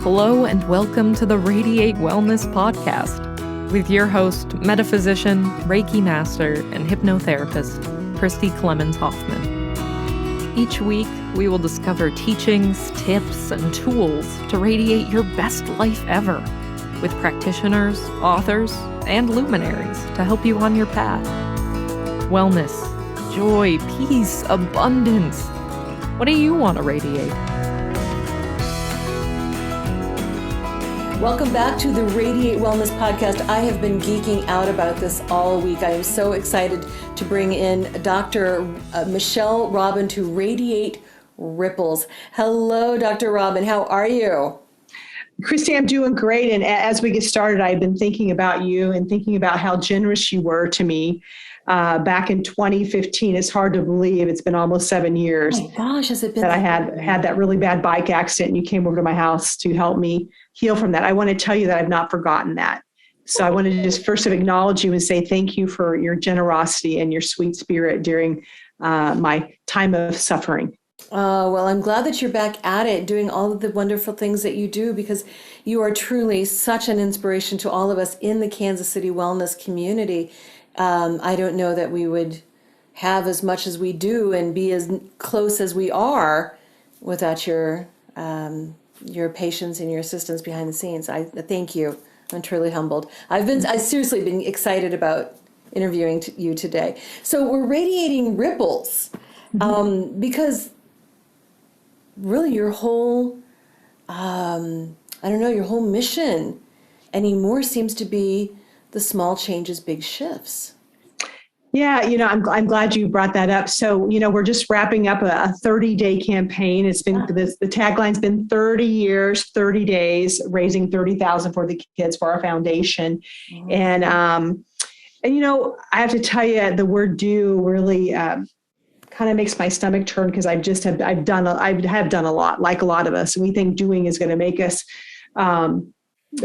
Hello and welcome to the Radiate Wellness podcast with your host, metaphysician, Reiki master, and hypnotherapist, Christy Clemens Hoffman. Each week, we will discover teachings, tips, and tools to radiate your best life ever with practitioners, authors, and luminaries to help you on your path. Wellness, joy, peace, abundance. What do you want to radiate? Welcome back to the Radiate Wellness podcast. I have been geeking out about this all week. I am so excited to bring in Dr. Michelle Robin to Radiate Ripples. Hello, Dr. Robin. How are you? Christy, I'm doing great. And as we get started, I've been thinking about you and thinking about how generous you were to me back in 2015. It's hard to believe it's been almost 7 years. Oh my gosh, has it been that I had that really bad bike accident, and you came over to my house to help me heal from that. I want to tell you that I've not forgotten that. So I want to just first acknowledge you and say thank you for your generosity and your sweet spirit during my time of suffering. Well, I'm glad that you're back at it, doing all of the wonderful things that you do, because you are truly such an inspiration to all of us in the Kansas City wellness community. I don't know that we would have as much as we do and be as close as we are without your patience and your assistance behind the scenes. I thank you. I'm truly humbled. I've seriously been excited about interviewing you today. So we're radiating ripples, because really your whole, your whole mission anymore seems to be the small changes, big shifts. Yeah, I'm glad you brought that up. So, we're just wrapping up a 30-day campaign. It's been the tagline's been 30 years, 30 days, raising $30,000 for the kids for our foundation. Mm-hmm. And I have to tell you, the word "do" really kind of makes my stomach turn, because I have done a lot, like a lot of us. And we think doing is going to make us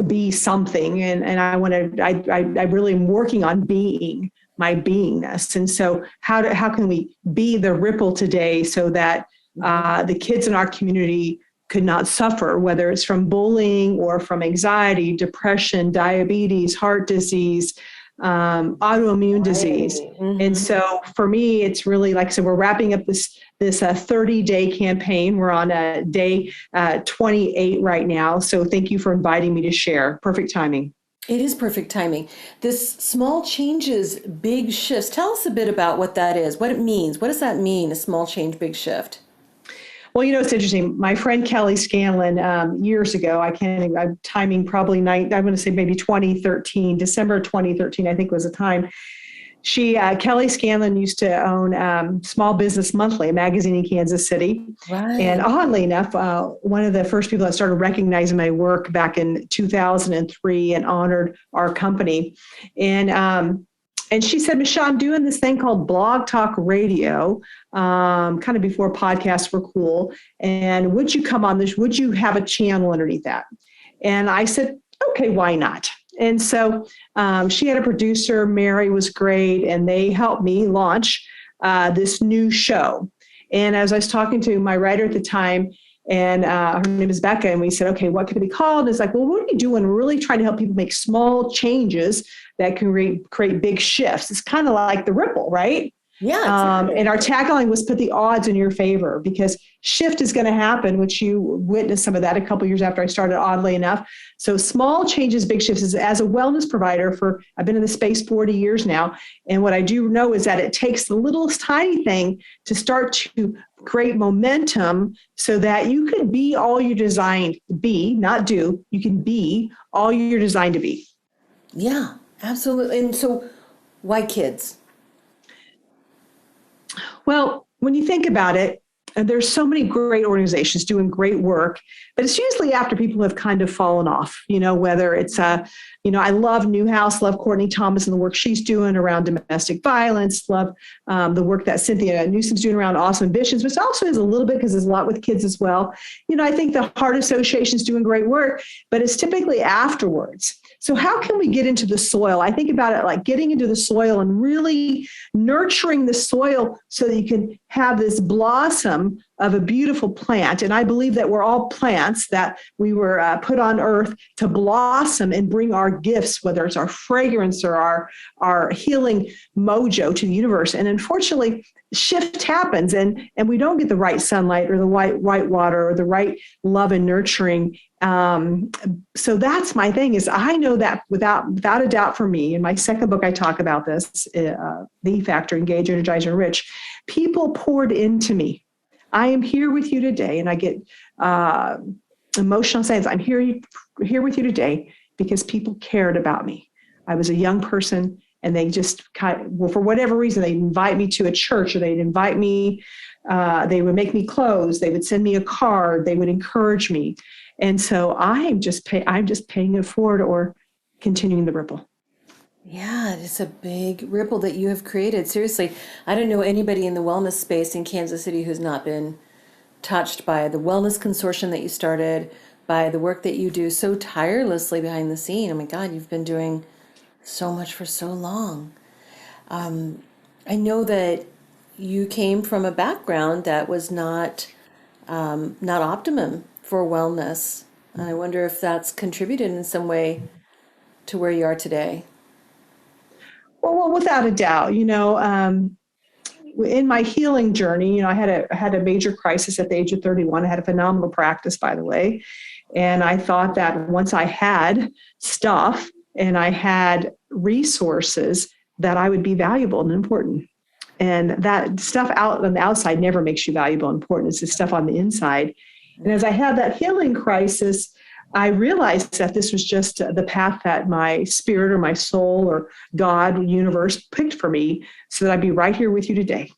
be something. And I really am working on being my beingness. And so how can we be the ripple today so that the kids in our community could not suffer, whether it's from bullying or from anxiety, depression, diabetes, heart disease, autoimmune disease. Mm-hmm. And so for me, it's really like, so we're wrapping up this 30-day campaign. We're on day 28 right now. So thank you for inviting me to share. Perfect timing. It is perfect timing. This small changes, big shifts. Tell us a bit about what that is, what it means. What does that mean, a small change, big shift? Well, it's interesting. My friend Kelly Scanlon, years ago, I'm timing probably I'm going to say maybe 2013, December 2013, I think was the time. Kelly Scanlon used to own Small Business Monthly, a magazine in Kansas City. Right. And oddly enough, one of the first people that started recognizing my work back in 2003 and honored our company. And she said, Michelle, I'm doing this thing called Blog Talk Radio, kind of before podcasts were cool. And would you come on this? Would you have a channel underneath that? And I said, okay, why not? And so she had a producer, Mary was great, and they helped me launch this new show. And as I was talking to my writer at the time, and her name is Becca, and we said, okay, what could it be called? And it's like, well, what are you doing? We're really trying to help people make small changes that can create big shifts. It's kind of like the ripple, right? Yeah. And our tagline was put the odds in your favor, because shift is going to happen, which you witnessed some of that a couple of years after I started, oddly enough. So small changes, big shifts. As a wellness provider I've been in the space 40 years now. And what I do know is that it takes the littlest tiny thing to start to create momentum so that you can be all you're designed to be, not do. You can be all you're designed to be. Yeah, absolutely. And so why kids? Well, when you think about it, there's so many great organizations doing great work, but it's usually after people have kind of fallen off, whether it's, I love Newhouse, love Courtney Thomas and the work she's doing around domestic violence, love the work that Cynthia Newsom's doing around Awesome Ambitions, which also is a little bit because there's a lot with kids as well. I think the Heart Association is doing great work, but it's typically afterwards. So how can we get into the soil? I think about it like getting into the soil and really nurturing the soil so that you can have this blossom of a beautiful plant. And I believe that we're all plants, that we were put on earth to blossom and bring our gifts, whether it's our fragrance or our healing mojo to the universe. And unfortunately, shift happens and we don't get the right sunlight or the right water or the right love and nurturing. So that's my thing, is I know that without a doubt, for me, in my second book, I talk about this, the E Factor, Engage, Energize, Enrich. People poured into me. I am here with you today, and I get emotional sense. I'm here with you today because people cared about me. I was a young person, and they just for whatever reason, they'd invite me to a church, or they'd invite me. They would make me clothes. They would send me a card. They would encourage me, and so I'm just paying it forward or continuing the ripple. Yeah, it's a big ripple that you have created. Seriously, I don't know anybody in the wellness space in Kansas City who's not been touched by the wellness consortium that you started, by the work that you do so tirelessly behind the scene. Oh my God, you've been doing so much for so long. I know that you came from a background that was not optimum for wellness. And I wonder if that's contributed in some way to where you are today. Well, without a doubt, in my healing journey, I had a major crisis at the age of 31. I had a phenomenal practice, by the way. And I thought that once I had stuff and I had resources, that I would be valuable and important. And that stuff out on the outside never makes you valuable and important. It's the stuff on the inside. And as I had that healing crisis, I realized that this was just the path that my spirit or my soul or God, universe picked for me, so that I'd be right here with you today.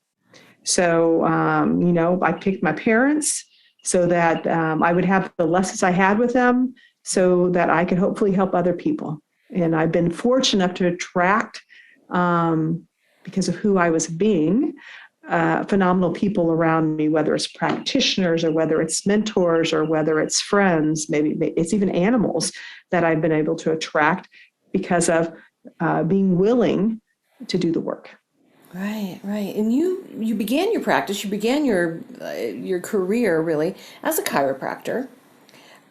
So, I picked my parents so that I would have the lessons I had with them, so that I could hopefully help other people. And I've been fortunate enough to attract, because of who I was being, phenomenal people around me, whether it's practitioners or whether it's mentors or whether it's friends, maybe it's even animals that I've been able to attract because of being willing to do the work. Right. And you began your practice, you began your career really as a chiropractor,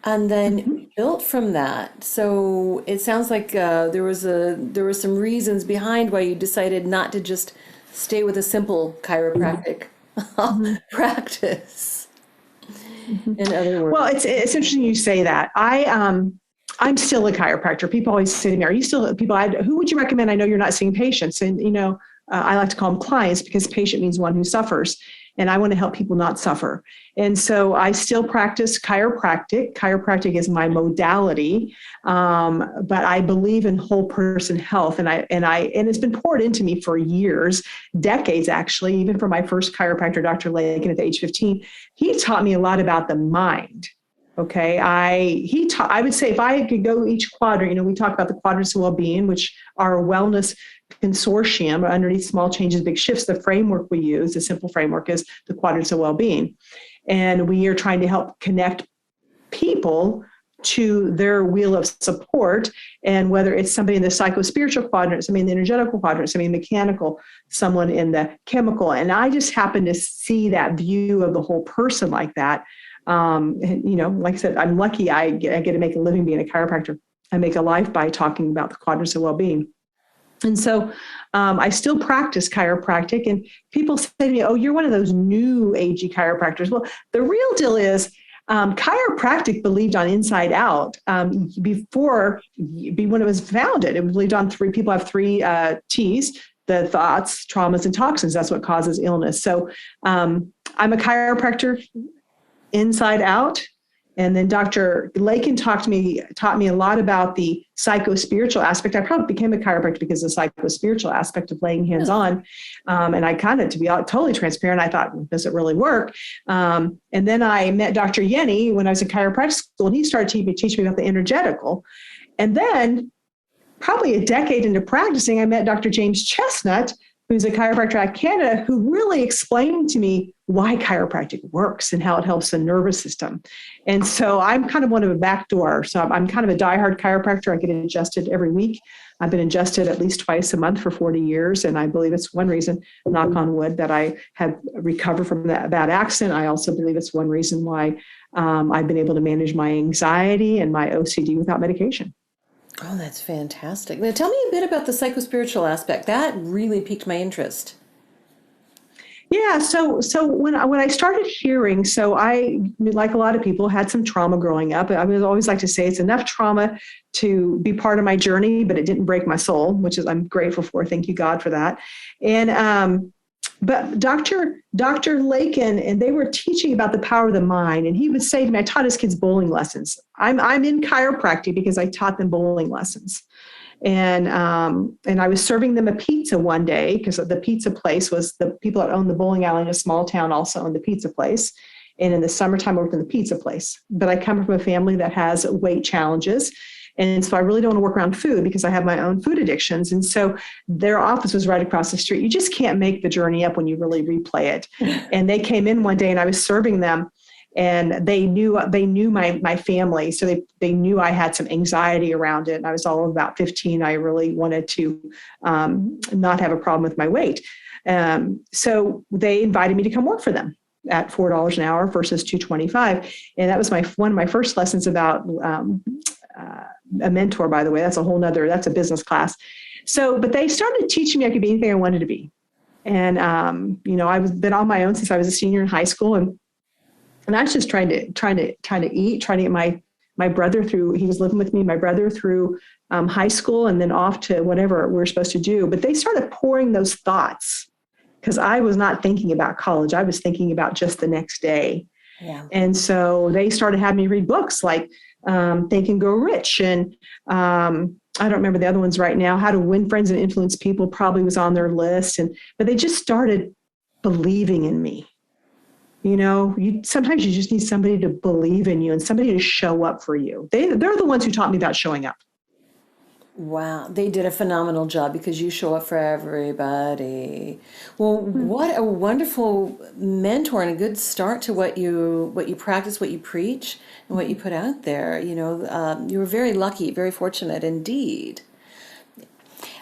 and then built from that. So it sounds like there were some reasons behind why you decided not to just stay with a simple chiropractic practice. In other words, well, it's interesting you say that. I'm still a chiropractor. People always say to me, "Are you still people? Who would you recommend?" I know you're not seeing patients, and I like to call them clients, because patient means one who suffers. And I want to help people not suffer. And so I still practice chiropractic. Chiropractic is my modality, but I believe in whole person health. And it's been poured into me for years, decades, actually, even from my first chiropractor, Dr. Lakin, at the age 15. He taught me a lot about the mind. Okay. I would say if I could go each quadrant, we talk about the quadrants of well-being, which are a wellness consortium underneath small changes, big shifts. The framework we use, the simple framework, is the quadrants of well-being. And we are trying to help connect people to their wheel of support. And whether it's somebody in the psychospiritual quadrant, somebody in the energetical quadrant, somebody mechanical, someone in the chemical. And I just happen to see that view of the whole person like that. Like I said, I'm lucky I get to make a living being a chiropractor. I make a life by talking about the quadrants of well-being. And so I still practice chiropractic, and people say to me, "Oh, you're one of those new agey chiropractors." Well, the real deal is chiropractic believed on inside out before when it was founded. It was believed on three. People have three T's: the thoughts, traumas, and toxins. That's what causes illness. So I'm a chiropractor inside out. And then Dr. Lakin taught me a lot about the psychospiritual aspect. I probably became a chiropractor because of the psychospiritual aspect of laying hands on. And I kind of, to be totally transparent, I thought, does it really work? And then I met Dr. Yenny when I was in chiropractic school, and he started teaching me about the energetical. And then probably a decade into practicing, I met Dr. James Chestnut, who's a chiropractor out of Canada, who really explained to me why chiropractic works and how it helps the nervous system. And so I'm kind of one of a backdoor. So I'm kind of a diehard chiropractor. I get adjusted every week. I've been adjusted at least twice a month for 40 years. And I believe it's one reason, knock on wood, that I have recovered from that bad accident. I also believe it's one reason why I've been able to manage my anxiety and my OCD without medication. Oh, that's fantastic. Now tell me a bit about the psychospiritual aspect. That really piqued my interest. Yeah, so when I started hearing, so I, like a lot of people, had some trauma growing up. I would always like to say it's enough trauma to be part of my journey, but it didn't break my soul, which is I'm grateful for. Thank you, God, for that. And but Dr. Lakin, and they were teaching about the power of the mind, and he would say to me, I taught his kids bowling lessons. I'm in chiropractic because I taught them bowling lessons. And I was serving them a pizza one day because the pizza place was the people that owned the bowling alley in a small town also owned the pizza place. And in the summertime, I worked in the pizza place. But I come from a family that has weight challenges. And so I really don't want to work around food because I have my own food addictions. And so their office was right across the street. You just can't make the journey up when you really replay it. And they came in one day and I was serving them. And they knew my family. So they knew I had some anxiety around it. And I was all about 15. I really wanted to not have a problem with my weight. So they invited me to come work for them at $4 an hour versus $2.25. And that was one of my first lessons about a mentor, by the way. That's a business class. So, but they started teaching me I could be anything I wanted to be. And, I've been on my own since I was a senior in high school. And I was just trying to eat, trying to get my brother through, he was living with me, my brother through high school and then off to whatever we were supposed to do. But they started pouring those thoughts because I was not thinking about college. I was thinking about just the next day. Yeah. And so they started having me read books like Think and Grow Rich. And I don't remember the other ones right now. How to Win Friends and Influence People probably was on their list. But they just started believing in me. Sometimes you just need somebody to believe in you and somebody to show up for you. They're the ones who taught me about showing up. Wow, they did a phenomenal job because you show up for everybody. Well, what a wonderful mentor and a good start to what you practice, what you preach, and what you put out there. You were very lucky, very fortunate indeed.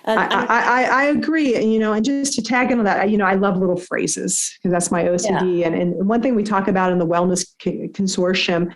I agree, and just to tag into that, I love little phrases because that's my OCD. Yeah. And one thing we talk about in the Wellness Consortium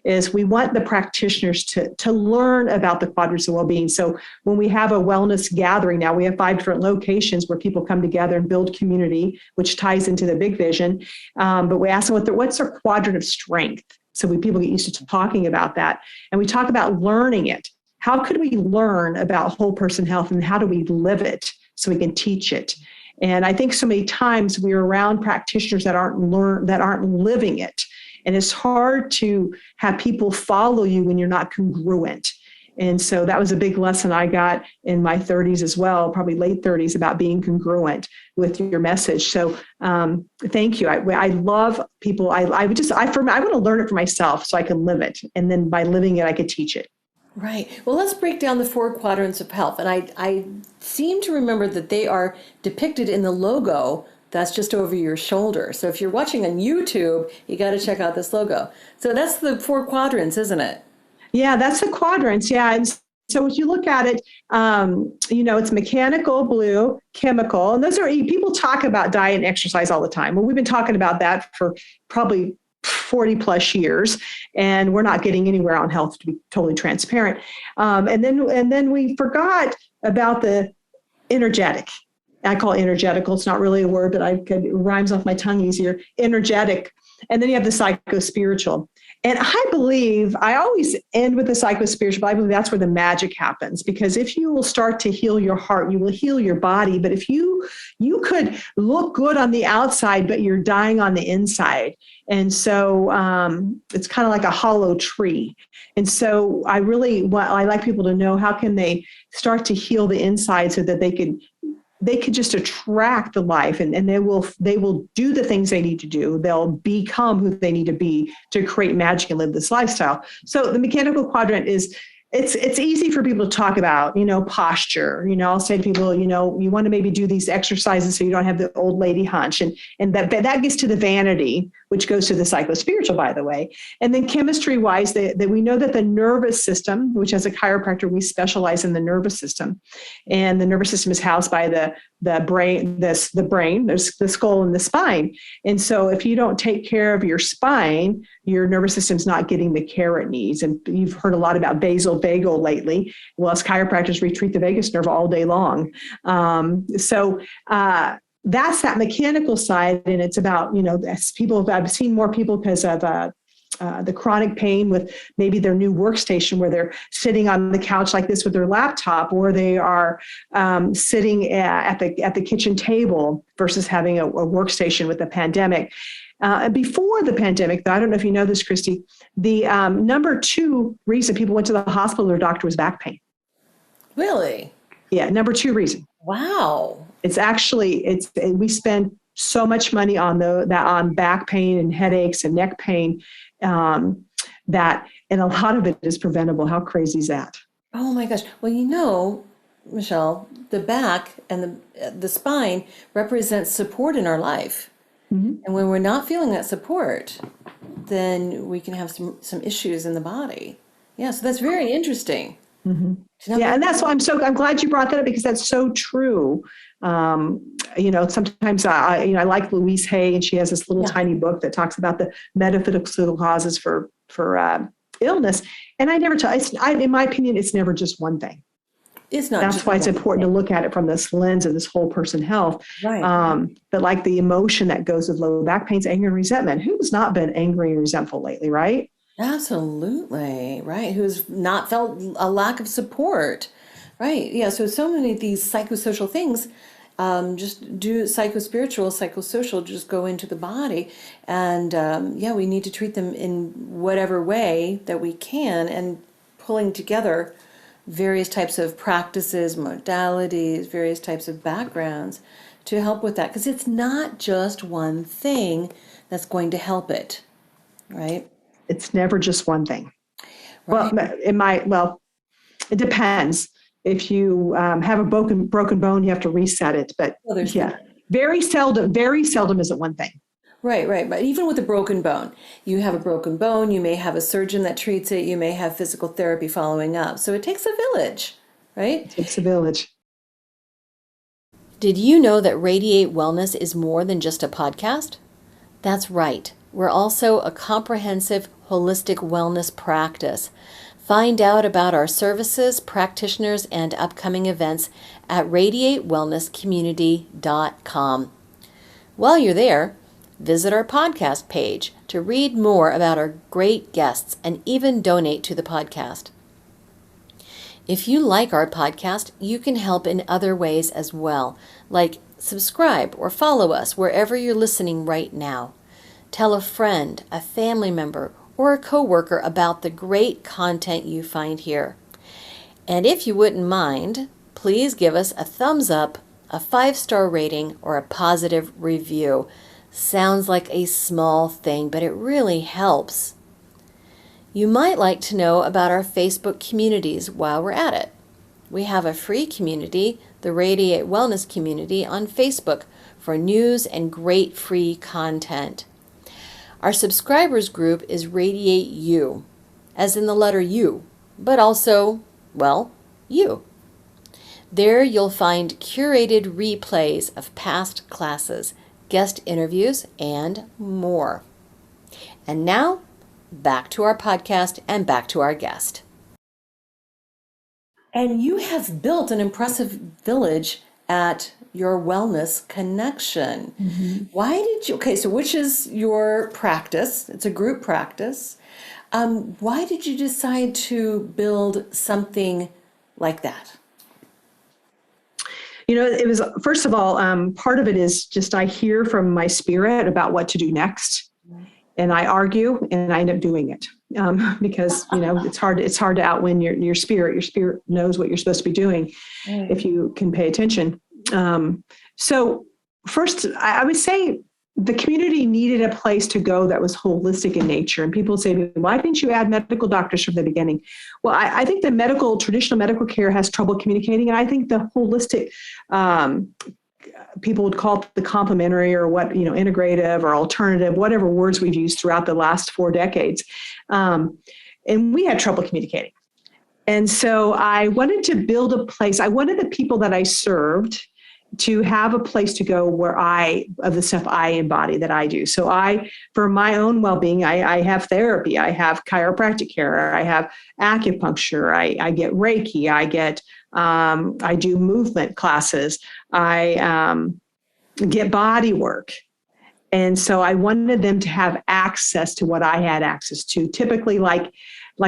is we want the practitioners to learn about the quadrants of well-being. So when we have a wellness gathering now, we have 5 different locations where people come together and build community, which ties into the big vision. But we ask them what's their quadrant of strength. So people get used to talking about that. And we talk about learning it. How could we learn about whole person health and how do we live it so we can teach it? And I think so many times we're around practitioners that aren't living it. And it's hard to have people follow you when you're not congruent. And so that was a big lesson I got in my 30s as well, probably late 30s, about being congruent with your message. So thank you. I love people. I want to learn it for myself so I can live it. And then by living it, I could teach it. Right. Well, let's break down the 4 quadrants of health. And I seem to remember that they are depicted in the logo that's just over your shoulder. So if you're watching on YouTube, you got to check out this logo. So that's the 4 quadrants, isn't it? Yeah, that's the quadrants. Yeah. And so if you look at it, it's mechanical, blue, chemical. And those are, people talk about diet and exercise all the time. Well, we've been talking about that for probably 40 plus years, and we're not getting anywhere on health, to be totally transparent. And then we forgot about the energetic. I call it energetical. It's not really a word, but it rhymes off my tongue easier. Energetic. And then you have the psychospiritual. And I believe, I always end with the psychospiritual, but I believe that's where the magic happens. Because if you will start to heal your heart, you will heal your body. But if you could look good on the outside, but you're dying on the inside. And so it's kind of like a hollow tree. And so I like people to know, how can they start to heal the inside so that they could just attract the life, and they will do the things they need to do. They'll become who they need to be to create magic and live this lifestyle. So the mechanical quadrant is it's easy for people to talk about, posture. I'll say to people, you want to maybe do these exercises so you don't have the old lady hunch. And that gets to the vanity, which goes to the psychospiritual, by the way. And then chemistry wise, that we know that the nervous system, which as a chiropractor, we specialize in the nervous system. And the nervous system is housed by the brain, there's the skull and the spine. And so if you don't take care of your spine, your nervous system's not getting the care it needs. And you've heard a lot about vagal lately. Well, as chiropractors, we treat the vagus nerve all day long. So that's that mechanical side. And it's about, I've seen more people because of the chronic pain with maybe their new workstation where they're sitting on the couch like this with their laptop, or they are sitting at the kitchen table versus having a workstation with the pandemic. Before the pandemic, though, I don't know if you know this, Christy, the number 2 reason people went to the hospital or doctor was back pain. Really? Yeah, number 2 reason. Wow. We spend so much money on back pain and headaches and neck pain and a lot of it is preventable. How crazy is that? Oh my gosh. Well, Michelle, the back and the spine represents support in our life. Mm-hmm. And when we're not feeling that support, then we can have some issues in the body. Yeah, so that's very interesting. Mm-hmm. Yeah, and that's why I'm glad you brought that up, because that's so true. Sometimes I like Louise Hay, and she has this little tiny book that talks about the metaphysical causes for illness. And I never in my opinion, it's never just one thing. It's not. That's why it's important to look at it from this lens of this whole person health. Right. But like the emotion that goes with low back pains, anger, and resentment. Who's not been angry and resentful lately, right? Absolutely. Right. Who's not felt a lack of support. Right. Yeah. So many of these psychosocial things, just do psychosocial, just go into the body. And we need to treat them in whatever way that we can, and pulling together various types of practices, modalities, various types of backgrounds to help with that. Because it's not just one thing that's going to help it, right? It's never just one thing. Right. Well, it depends. If you have a broken bone, you have to reset it. But very seldom is it one thing. Right. But even with a broken bone, you have a broken bone, you may have a surgeon that treats it, you may have physical therapy following up. So it takes a village, right? It takes a village. Did you know that Radiate Wellness is more than just a podcast? That's right. We're also a comprehensive holistic wellness practice. Find out about our services, practitioners, and upcoming events at radiatewellnesscommunity.com. While you're there, visit our podcast page to read more about our great guests and even donate to the podcast. If you like our podcast, you can help in other ways as well, like subscribe or follow us wherever you're listening right now. Tell a friend, a family member, or a coworker about the great content you find here. And if you wouldn't mind, please give us a thumbs up, a 5-star rating, or a positive review. Sounds like a small thing, but it really helps. You might like to know about our Facebook communities while we're at it. We have a free community, the Radiate Wellness community, on Facebook for news and great free content. Our subscribers group is Radiate You, as in the letter U, but also, you. There you'll find curated replays of past classes, guest interviews, and more. And now, back to our podcast and back to our guest. And you have built an impressive village at your wellness connection. Mm-hmm. So which is your practice? It's a group practice. Why did you decide to build something like that? It was, first of all, part of it is just I hear from my spirit about what to do next. And I argue and I end up doing it because, it's hard to outwin your spirit. Your spirit knows what you're supposed to be doing if you can pay attention. So first, I would say the community needed a place to go that was holistic in nature. And people say, why didn't you add medical doctors from the beginning? Well, I think the traditional medical care has trouble communicating. And I think the holistic, people would call it the complementary or integrative or alternative, whatever words we've used throughout the last 4 decades. And we had trouble communicating. And so I wanted to build a place. I wanted the people that I served to have a place to go where of the stuff I embody that I do. So for my own well-being, I have therapy, I have chiropractic care, I have acupuncture, I get Reiki, I do movement classes, I get body work. And so I wanted them to have access to what I had access to. Typically, like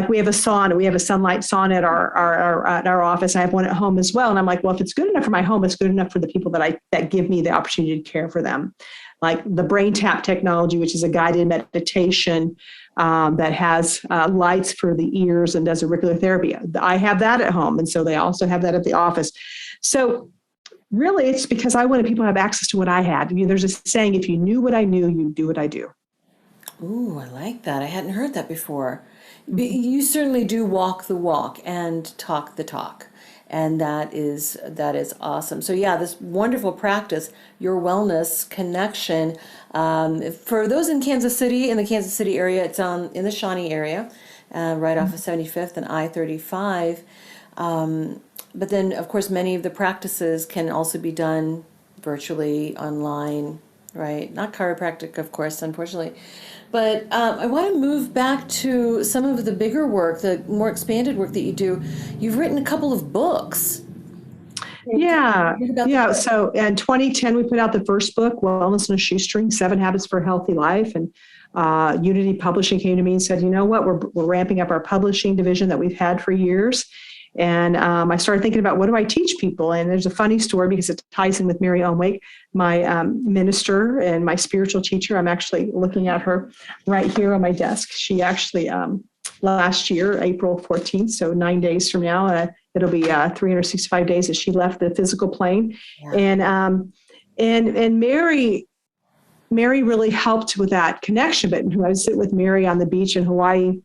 we have a sauna, we have a sunlight sauna at our office. I have one at home as well. And I'm like, well, if it's good enough for my home, it's good enough for the people that give me the opportunity to care for them. Like the brain tap technology, which is a guided meditation that has lights for the ears and does auricular therapy. I have that at home. And so they also have that at the office. So really, it's because I wanted people to have access to what I had. There's a saying, if you knew what I knew, you'd do what I do. Ooh, I like that. I hadn't heard that before. You certainly do walk the walk and talk the talk. And that is awesome. So yeah, this wonderful practice, your wellness connection. For those in Kansas City, in the Kansas City area, it's in the Shawnee area, right off of 75th and I-35. But then, of course, many of the practices can also be done virtually, online, right? Not chiropractic, of course, unfortunately. But I want to move back to some of the bigger work, the more expanded work that you do. You've written a couple of books. Yeah. So in 2010, we put out the first book, Wellness in a Shoestring, 7 Habits for a Healthy Life. And Unity Publishing came to me and said, you know what, we're ramping up our publishing division that we've had for years. And I started thinking about, what do I teach people? And there's a funny story because it ties in with Mary Omwake, my minister and my spiritual teacher. I'm actually looking at her right here on my desk. She actually, last year, April 14th, so 9 days from now, it'll be 365 days that she left the physical plane. Yeah. And Mary really helped with that connection. But I would sit with Mary on the beach in Hawaii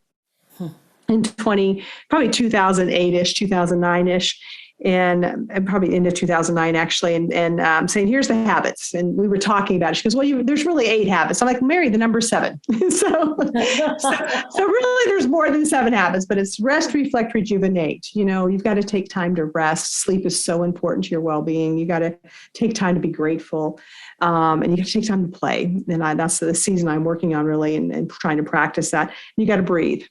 in probably 2008-ish, 2009-ish, and probably into 2009 actually, and saying, here's the habits. And we were talking about it. She goes, well, there's really 8 habits. I'm like, Mary, the number's 7. so really there's more than 7 habits, but it's rest, reflect, rejuvenate. You've got to take time to rest. Sleep is so important to your well-being. You got to take time to be grateful. And you got to take time to play. And that's the season I'm working on really, and trying to practice that. You got to breathe.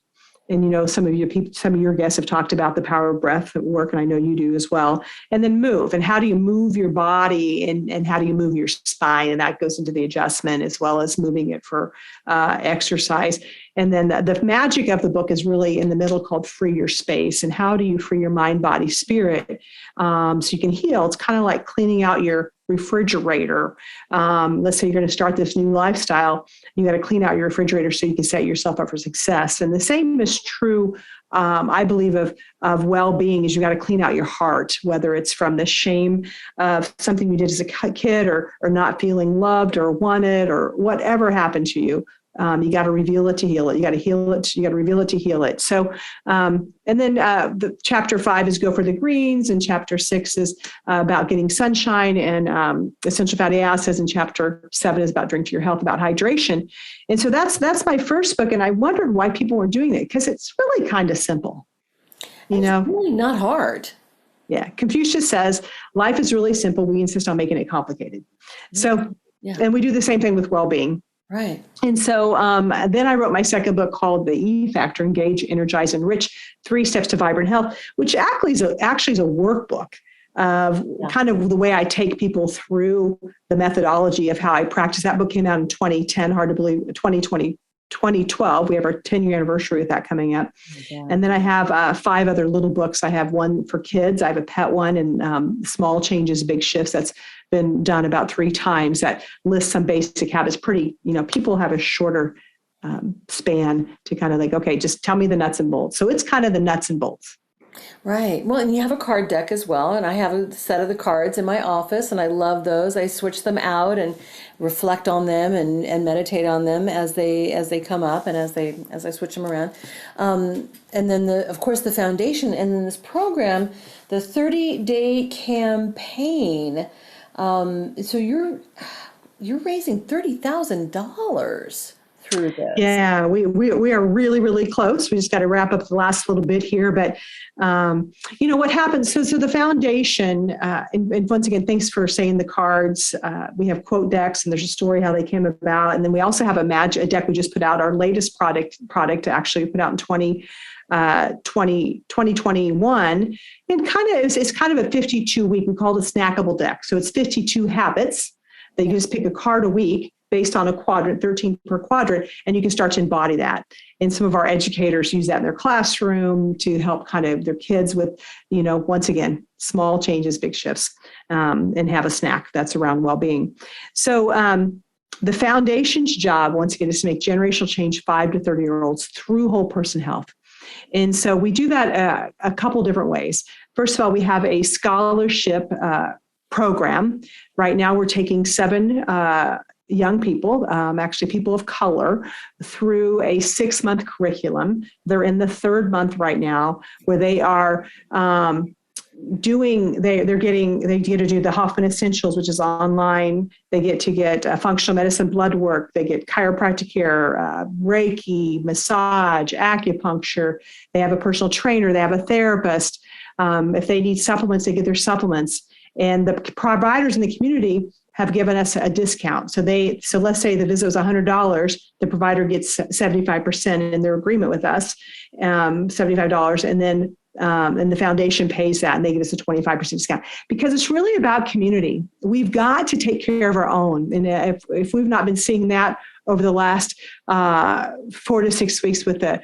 And, some of your guests have talked about the power of breath at work, and I know you do as well. And then move. And how do you move your body and how do you move your spine? And that goes into the adjustment as well as moving it for exercise. And then the magic of the book is really in the middle, called Free Your Space. And how do you free your mind, body, spirit so you can heal? It's kind of like cleaning out your refrigerator. Let's say you're going to start this new lifestyle. You got to clean out your refrigerator so you can set yourself up for success. And the same is true, I believe, of well-being. Is you got to clean out your heart, whether it's from the shame of something you did as a kid, or not feeling loved or wanted, or whatever happened to you. You got to reveal it to heal it. You got to heal it. You got to reveal it to heal it. So, and then the chapter 5 is Go for the Greens, and chapter 6 is about getting sunshine and essential fatty acids, and chapter 7 is about Drink to Your Health, about hydration. And so that's my first book, and I wondered why people were doing it, because it's really kind of simple. It's really not hard. Yeah, Confucius says life is really simple. We insist on making it complicated. So, and we do the same thing with well-being. Right. And so then I wrote my second book called The E Factor, Engage, Energize, Enrich, 3 Steps to Vibrant Health, which actually is a workbook of kind of the way I take people through the methodology of how I practice. That book came out in 2010, hard to believe, 2012. We have our 10-year anniversary with that coming up. Yeah. And then I have 5 other little books. I have one for kids. I have a pet one, and Small Changes, Big Shifts. That's been done about 3 times. That lists some basic habits. People have a shorter span to kind of like, okay, just tell me the nuts and bolts. So it's kind of the nuts and bolts. Right. Well, and you have a card deck as well, and I have a set of the cards in my office, and I love those. I switch them out and reflect on them and meditate on them as they come up and as I switch them around. And then of course the foundation, and then this program, the 30-day campaign. So you're raising $30,000 through this. Yeah, we are really, really close. We just got to wrap up the last little bit here. But, what happens, so the foundation, and once again, thanks for saying the cards. We have quote decks, and there's a story how they came about. And then we also have a deck we just put out, our latest product actually put out in 2021. And it's kind of a 52-week, we call it a snackable deck. So it's 52 habits that you just pick a card a week based on a quadrant, 13 per quadrant, and you can start to embody that. And some of our educators use that in their classroom to help kind of their kids with, once again, small changes, big shifts, and have a snack that's around well-being. So the foundation's job, once again, is to make generational change 5 to 30-year-olds through whole person health. And so we do that a couple different ways. First of all, we have a scholarship program. Right now, we're taking 7 young people, actually people of color, through a 6-month curriculum. They're in the 3rd month right now, where they are they get to do the Hoffman Essentials, which is online. They get to get functional medicine blood work. They get chiropractic care, Reiki, massage, acupuncture. They have a personal trainer. They have a therapist. If they need supplements, they get their supplements. And the providers in the community have given us a discount. So let's say the visit was $100, the provider gets 75% in their agreement with us, $75, and then and the foundation pays that, and they give us a 25% discount, because it's really about community. We've got to take care of our own. And if we've not been seeing that over the last 4 to 6 weeks with the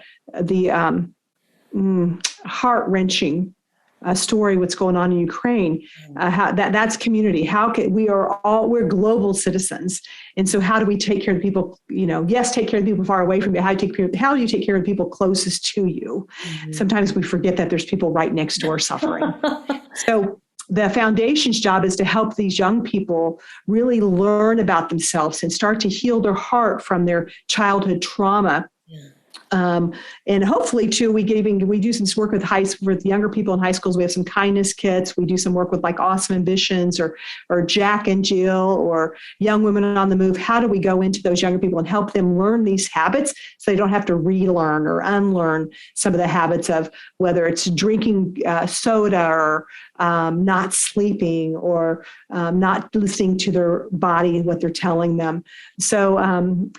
heart-wrenching story, what's going on in Ukraine, that's community. We're global citizens. And so how do we take care of people, yes, take care of people far away from you. How do you take care of people closest to you? Mm-hmm. Sometimes we forget that there's people right next door suffering. So the foundation's job is to help these young people really learn about themselves and start to heal their heart from their childhood trauma. Yeah. And hopefully too, we do some work with younger people in high schools. We have some kindness kits. We do some work with like Awesome Ambitions or Jack and Jill or Young Women on the Move. How do we go into those younger people and help them learn these habits so they don't have to relearn or unlearn some of the habits of whether it's drinking soda or not sleeping or not listening to their body and what they're telling them. So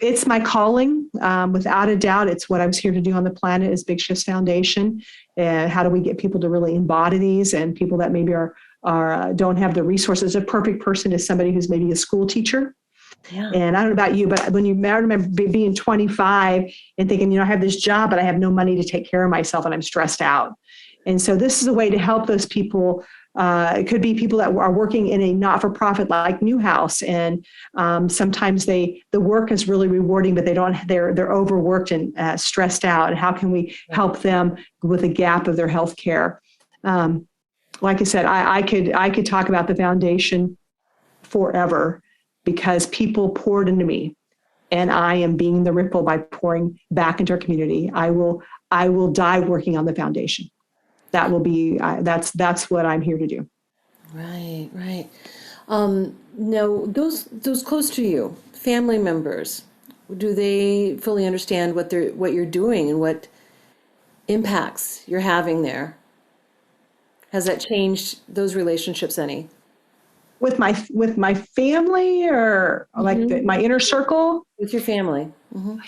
it's my calling. Without a doubt, it's what I was here to do on the planet is Big Shifts Foundation. And how do we get people to really embody these, and people that maybe are don't have the resources. A perfect person is somebody who's maybe a school teacher. Yeah. And I don't know about you, but I remember being 25 and thinking, I have this job, but I have no money to take care of myself and I'm stressed out. And so this is a way to help those people. It could be people that are working in a not-for-profit like Newhouse, and sometimes the work is really rewarding, but they're overworked and stressed out. And how can we help them with a gap of their health care? Like I said, I could talk about the foundation forever, because people poured into me, and I am being the ripple by pouring back into our community. I will die working on the foundation. That will be, that's what I'm here to do. Right. Now, those close to you, family members, do they fully understand what you're doing and what impacts you're having there? Has that changed those relationships any? With my family, or like my inner circle? With your family. Mm-hmm.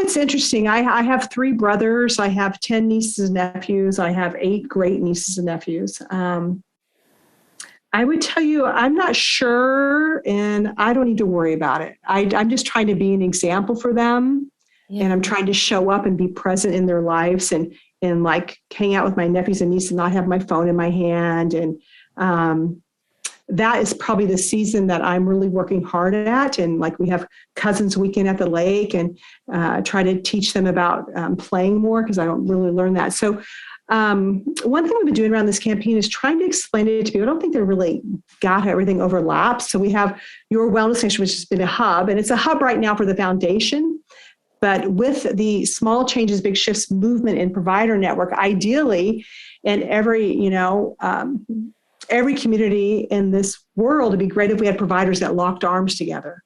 It's interesting. I have 3 brothers. I have 10 nieces and nephews. I have 8 great nieces and nephews. I would tell you, I'm not sure, and I don't need to worry about it. I'm just trying to be an example for them, and I'm trying to show up and be present in their lives, and like hang out with my nephews and nieces and not have my phone in my hand. And that is probably the season that I'm really working hard at. And like we have cousins weekend at the lake, and try to teach them about playing more, because I don't really learn that. So One thing we've been doing around this campaign is trying to explain it to people. I don't think they really got how everything overlaps. So we have Your Wellness Nation, which has been a hub, and it's a hub right now for the foundation. But with the Small Changes, Big Shifts movement and provider network, ideally, in every community in this world, it'd be great if we had providers that locked arms together.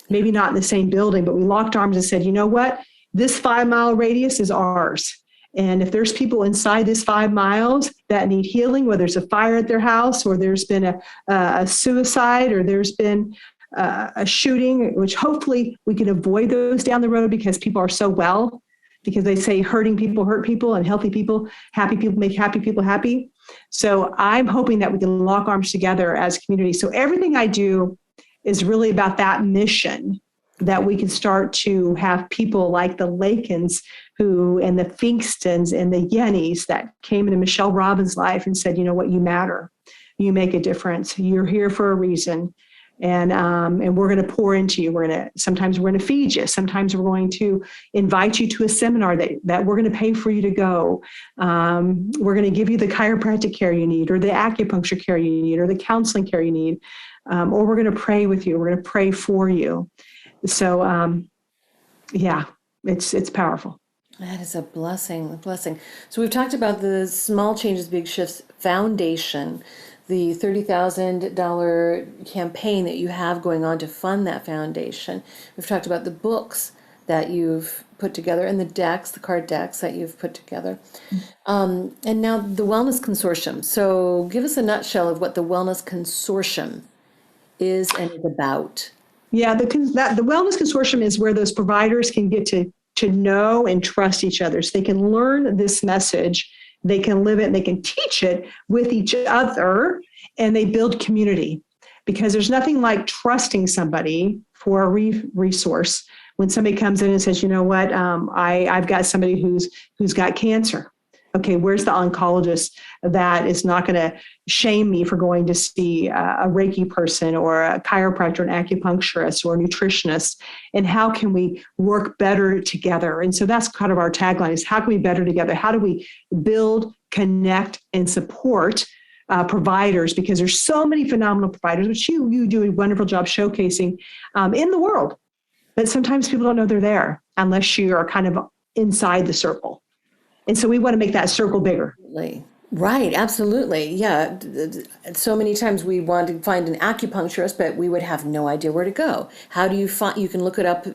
Maybe not in the same building, but we locked arms and said, you know what? This 5-mile radius is ours. And if there's people inside this 5 miles that need healing, whether there's a fire at their house or there's been a suicide or there's been a shooting, which hopefully we can avoid those down the road because people are so well, because they say hurting people hurt people and healthy people, happy people make happy people happy. So I'm hoping that we can lock arms together as a community. So everything I do is really about that mission, that we can start to have people like the Lakins and the Finkstons and the Yennies that came into Michelle Robbins' life and said, you know what, you matter. You make a difference. You're here for a reason. And we're going to pour into you. Sometimes we're going to feed you. Sometimes we're going to invite you to a seminar that we're going to pay for you to go. We're going to give you the chiropractic care you need, or the acupuncture care you need, or the counseling care you need. Or we're going to pray with you. We're going to pray for you. So, it's powerful. That is a blessing, So we've talked about the Small Changes, Big Shifts Foundation, the $30,000 campaign that you have going on to fund that foundation. We've talked about the books that you've put together and the card decks that you've put together. And now the Wellness Consortium. So give us a nutshell of what the Wellness Consortium is and is about. Yeah, the Wellness Consortium is where those providers can get to know and trust each other. So they can learn this message, they can live it, and they can teach it with each other, and they build community. Because there's nothing like trusting somebody for a resource. When somebody comes in and says, you know what, I've got somebody who's got cancer. Okay, where's the oncologist that is not going to shame me for going to see a Reiki person or a chiropractor, an acupuncturist, or a nutritionist? And how can we work better together? And so that's kind of our tagline, is how can we better together? How do we build, connect, and support providers? Because there's so many phenomenal providers, which you do a wonderful job showcasing in the world. But sometimes people don't know they're there unless you are kind of inside the circle. And so we want to make that circle bigger. Right, absolutely. Yeah. So many times we want to find an acupuncturist, but we would have no idea where to go. How do you find, you can look it up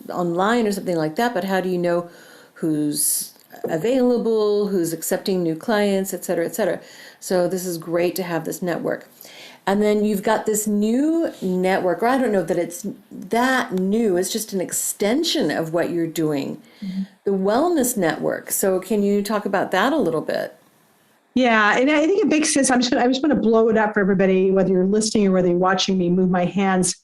online or something like that, but how do you know who's available, who's accepting new clients, et cetera, et cetera. So this is great to have this network. And then you've got this new network, or I don't know that it's that new, it's just an extension of what you're doing, the Wellness Network. So can you talk about that a little bit? Yeah, and I think it makes sense. I just want to blow it up for everybody, whether you're listening or whether you're watching me move my hands.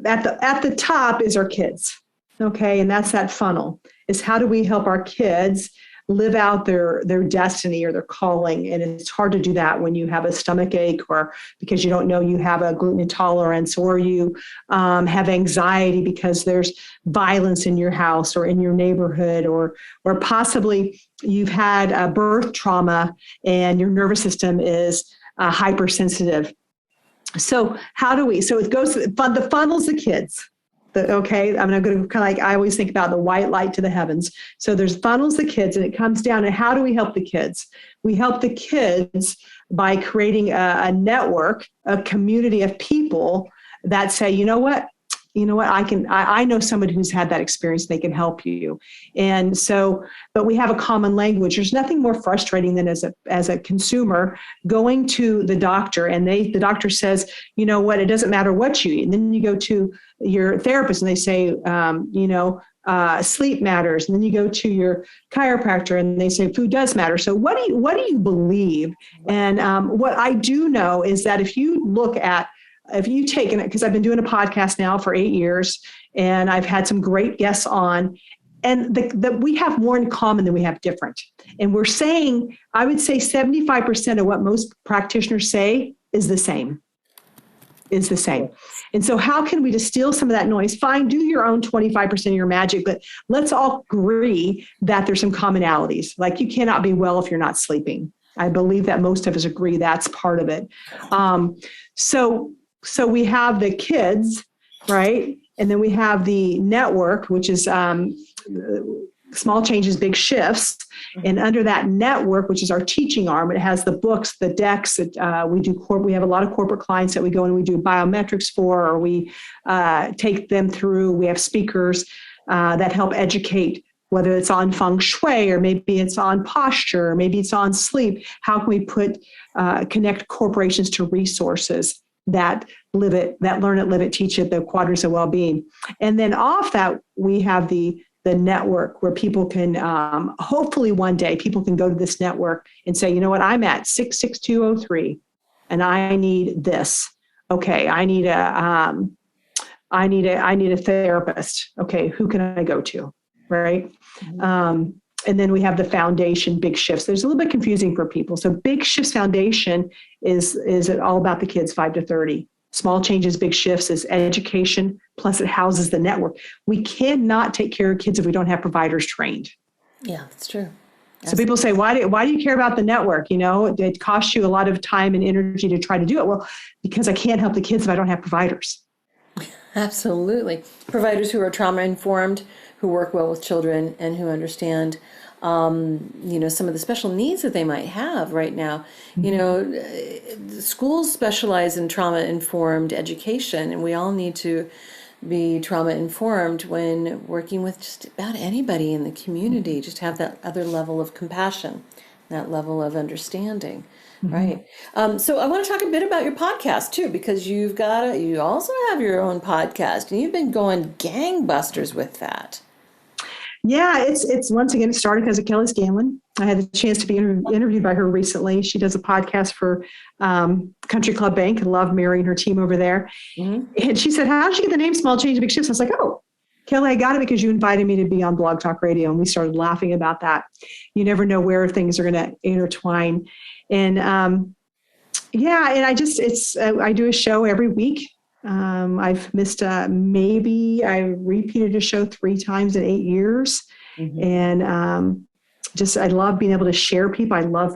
At the top is our kids, okay? And that's that funnel, is how do we help our kids live out their destiny or their calling. And it's hard to do that when you have a stomach ache, or because you don't know you have a gluten intolerance, or you have anxiety because there's violence in your house or in your neighborhood, or possibly you've had a birth trauma and your nervous system is hypersensitive. So how do we, so it goes, the funnel's the kids. Okay, I'm going to kind of like, I always think about the white light to the heavens. So there's funnels, the kids, and it comes down to how do we help the kids? We help the kids by creating a network, a community of people that say, you know what, I know somebody who's had that experience, they can help you. And so, but we have a common language. There's nothing more frustrating than as a consumer going to the doctor, and the doctor says, you know what, it doesn't matter what you eat. And then you go to your therapist and they say, sleep matters. And then you go to your chiropractor and they say food does matter. So what do you believe? And what I do know is that if you take it, because I've been doing a podcast now for 8 years, and I've had some great guests on, and we have more in common than we have different. And we're saying, I would say 75% of what most practitioners say is the same. is the same. And so how can we distill some of that noise? Fine, do your own 25% of your magic, but let's all agree that there's some commonalities. Like you cannot be well if you're not sleeping. I believe that most of us agree that's part of it. So we have the kids, right? And then we have the network, which is small changes, big shifts. And under that network, which is our teaching arm, it has the books, the decks. We have a lot of corporate clients that we go and we do biometrics for, or we take them through. We have speakers that help educate, whether it's on feng shui, or maybe it's on posture, or maybe it's on sleep. How can we connect corporations to resources that live it, that learn it, live it, teach it, the quadrants of well-being. And then off that, we have the network where people can, hopefully one day, people can go to this network and say, you know what, I'm at 66203 and I need this. Okay, I need a therapist. Okay, who can I go to? Right. And then we have the foundation, big shifts. There's a little bit confusing for people. So big shifts foundation is it all about the kids 5 to 30. Small changes, big shifts is education, plus it houses the network. We cannot take care of kids if we don't have providers trained. Yeah, that's true. So people say, why do you care about the network? You know, it costs you a lot of time and energy to try to do it. Well, because I can't help the kids if I don't have providers. Absolutely. Providers who are trauma informed, who work well with children, and who understand, some of the special needs that they might have right now. Schools specialize in trauma informed education, and we all need to be trauma informed when working with just about anybody in the community. Just have that other level of compassion, that level of understanding. Right. So I want to talk a bit about your podcast too, because you also have your own podcast, and you've been going gangbusters with that. Yeah, it's once again, it started because of Kelly Scanlon. I had the chance to be interviewed by her recently. She does a podcast for Country Club Bank. I love marrying her team over there. Mm-hmm. And she said, how did you get the name Small Change, Big Shifts? I was like, oh, Kelly, I got it because you invited me to be on Blog Talk Radio. And we started laughing about that. You never know where things are going to intertwine. And and I do a show every week. I've missed I repeated a show 3 times in 8 years. Mm-hmm. And I love being able to share people. I love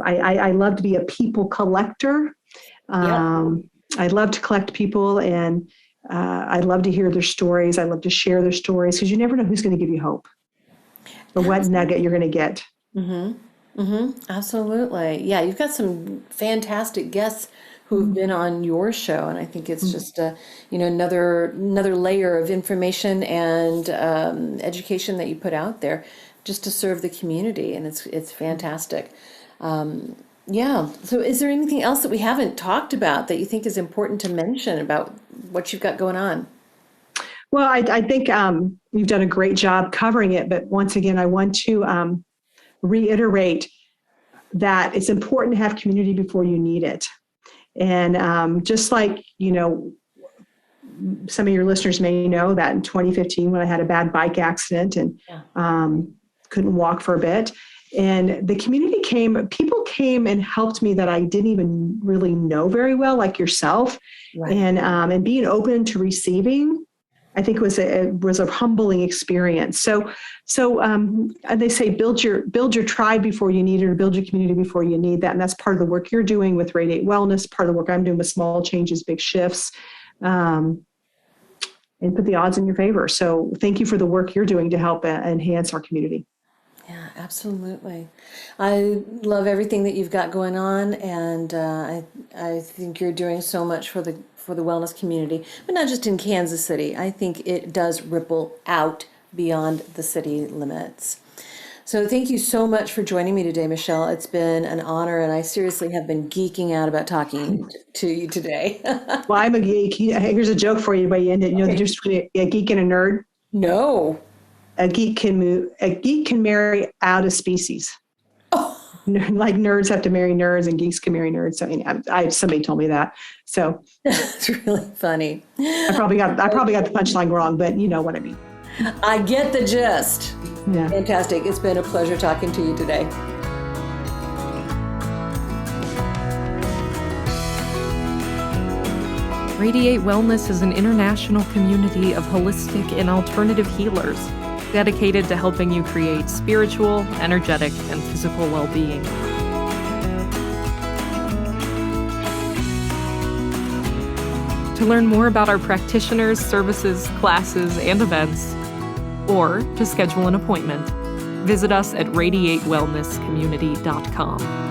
to be a people collector. I love to collect people, and I love to hear their stories. I love to share their stories, because you never know who's going to give you hope or what nugget you're going to get. Mm-hmm. Mm-hmm. Absolutely. Yeah, you've got some fantastic guests who've been on your show, and I think it's just another layer of information and education that you put out there just to serve the community, and it's fantastic. So is there anything else that we haven't talked about that you think is important to mention about what you've got going on? Well, I think you've done a great job covering it, but once again, I want to reiterate that it's important to have community before you need it. And just like, some of your listeners may know that in 2015, when I had a bad bike accident and couldn't walk for a bit, and the community people came and helped me that I didn't even really know very well, like yourself. Right. And being open to receiving, I think was a humbling experience. So they say build your tribe before you need it, or build your community before you need that. And that's part of the work you're doing with Radiate Wellness, part of the work I'm doing with Small Changes, Big Shifts, and put the odds in your favor. So thank you for the work you're doing to help enhance our community. Yeah, absolutely. I love everything that you've got going on, and I think you're doing so much for the wellness community, but not just in Kansas City. I think it does ripple out beyond the city limits. So thank you so much for joining me today, Michelle. It's been an honor, and I seriously have been geeking out about talking to you today. Well, I'm a geek. Here's a joke for you, but you know the difference between a geek and a nerd? No. A geek can marry out of species. Oh. Like nerds have to marry nerds, and geeks can marry nerds. So somebody told me that. So that's really funny. I probably got the punchline wrong, but you know what I mean. I get the gist. Yeah. Fantastic. It's been a pleasure talking to you today. Radiate Wellness is an international community of holistic and alternative healers dedicated to helping you create spiritual, energetic, and physical well-being. To learn more about our practitioners, services, classes, and events, or to schedule an appointment, visit us at radiatewellnesscommunity.com.